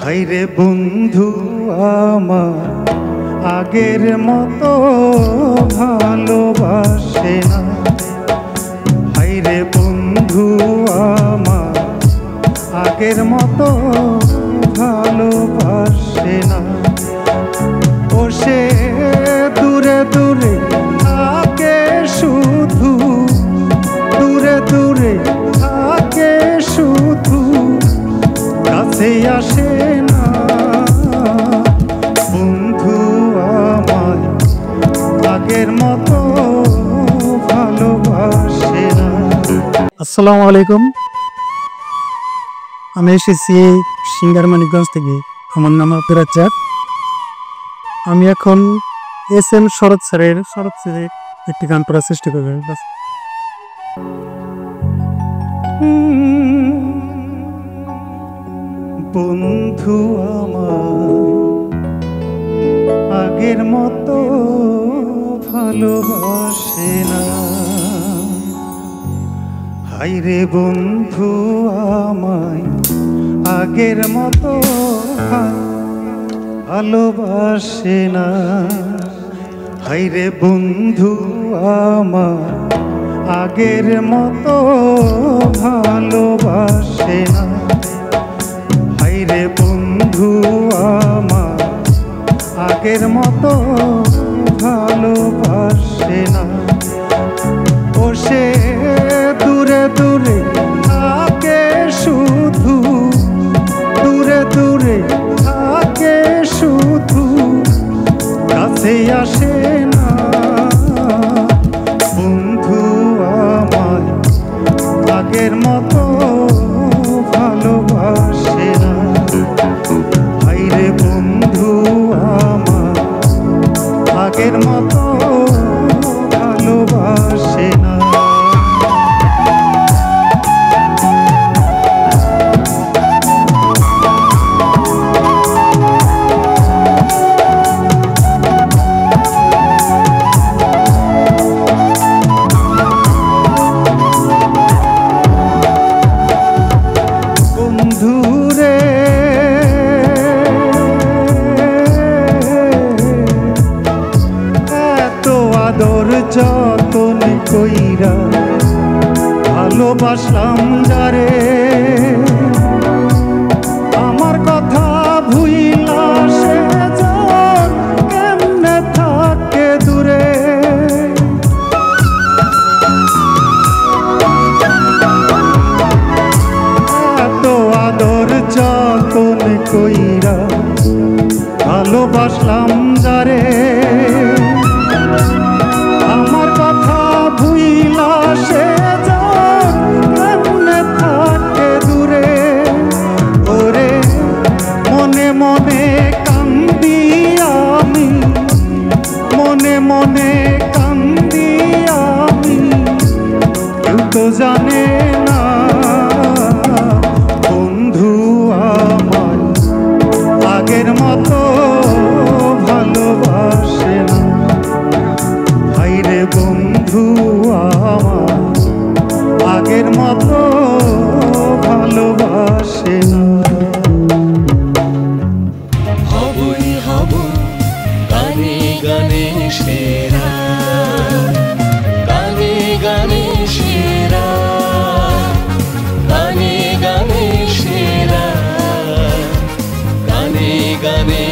হাইরে বন্ধু আমার আগের মতো ভালোবাসে না। হাইরে বন্ধু আমার আগের মতো ভালোবাসে না। ও সে দূরে দূরে থাকে, শুধু দূরে দূরে থাকে, শুধু কাছে আসে না। বন্ধু আমায় আগের মতো ভালোবাসে না। আসসালামু আলাইকুম। আমি এসেছি সিঙ্গার মানিকগঞ্জ থেকে। আমার নাম রাজ্জাক। আমি এখন SM শরৎ স্যারের একটি গান করার চেষ্টা করবেন। বন্ধু আমার আগের মতো ভালোবাসে না। হাইরে বন্ধু আমায় আগের মতো ভালোবাসে না। হাইরে বন্ধু আমার আগের মতো ভালোবাসে না। হাইরে বন্ধু আমার আগের মতো ভালোবাসে না। ও সে দূরে দূরে থাকে, শুধু দূরে দূরে থাকে, শুধু কাছে আসে না। বন্ধু আমায় আগের মতো ভালোবাসে না। হাইরে বন্ধু আমার আগের মতো ভালোবাসে না। বন্ধুরে এত আদর যতন কইরা ভালোবাসলাম যারে, আমার কথা ভুইলা সে জন কেমনে থাকে দূরে। এত আদর যতন কইরা ভালোবাসলাম যারে, আমার কথা ভুইলা সে জন কেমনে থাকে দূরে। ওরে মনে মনে কান্দি আমি, মনে মনে কান্দি আমি, কেউ তো জানে না। বন্ধু আমার আগের মতো ভালোবাসে না। হাইরে বন্ধু আমার আগের মতো ভালোবাসে না। হবই হব গানে গানে সেরা, গানে গানে সেরা, গানে গানে সেরা, গানে গানে